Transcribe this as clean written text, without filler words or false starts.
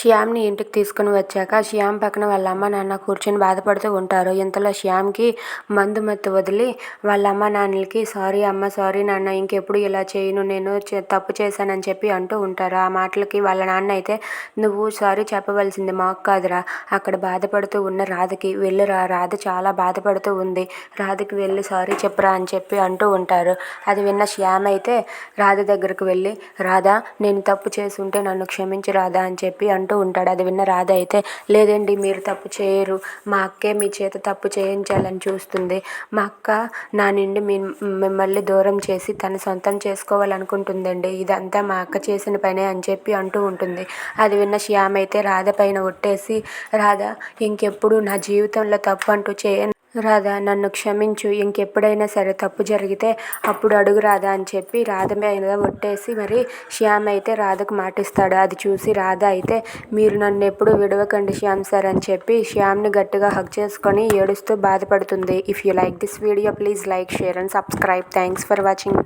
శ్యామ్‌ని ఇంటికి తీసుకొని వచ్చాక శ్యామ్ పక్కన వాళ్ళ అమ్మ, నాన్న కూర్చొని బాధపడుతూ ఉంటారు. ఇంతలో శ్యామ్‌కి మందు మత్తు వదిలి వాళ్ళ అమ్మ, నాన్నలకి "సారీ అమ్మ, సారీ నాన్న, ఇంకెప్పుడు ఇలా చేయను, నేను తప్పు చేశానని" చెప్పి అంటూ ఉంటారు. ఆ మాటలకి వాళ్ళ నాన్న అయితే "నువ్వు సారీ చెప్పవలసింది మాకు కాదురా, అక్కడ బాధపడుతూ ఉన్న రాధకి వెళ్ళురా, రాధ చాలా బాధపడుతూ ఉంది, రాధకి వెళ్ళి సారీ చెప్పురా" అని చెప్పి అంటూ ఉంటారు. అది విన్న శ్యామ్ అయితే రాధ దగ్గరకు వెళ్ళి "రాధా, నేను తప్పు చేసి ఉంటే నన్ను క్షమించు రాధా" అని చెప్పి అంటూ ఉంటాడు. అది విన్న రాధ అయితే "లేదండి, మీరు తప్పు చేయరు, మా అక్కే మీ చేత తప్పు చేయించాలని చూస్తుంది. మా అక్క నా నుండి మిమ్మల్ని దూరం చేసి తన సొంతం చేసుకోవాలనుకుంటుందండి, ఇదంతా మా అక్క చేసిన పనే" అని చెప్పి అంటూ ఉంటుంది. అది విన్న శ్యామ్ అయితే రాధ పైన ఒట్టేసి "రాధ, ఇంకెప్పుడు నా జీవితంలో తప్పు అంటూ చేయను రాధా, నన్ను క్షమించు, ఇంకెప్పుడైనా సరే తప్పు జరిగితే అప్పుడు అడుగు రాధా" అని చెప్పి రాధ మీద ఒట్టేసి మరి శ్యామ్ అయితే రాధకు మాటిస్తాడు. అది చూసి రాధ అయితే "మీరు నన్ను ఎప్పుడు విడవకండి శ్యామ్ సార్" అని చెప్పి శ్యామ్ని గట్టిగా హగ్ చేసుకొని ఏడుస్తూ బాధపడుతుంది. If you like this video, please like, share and subscribe. Thanks for watching.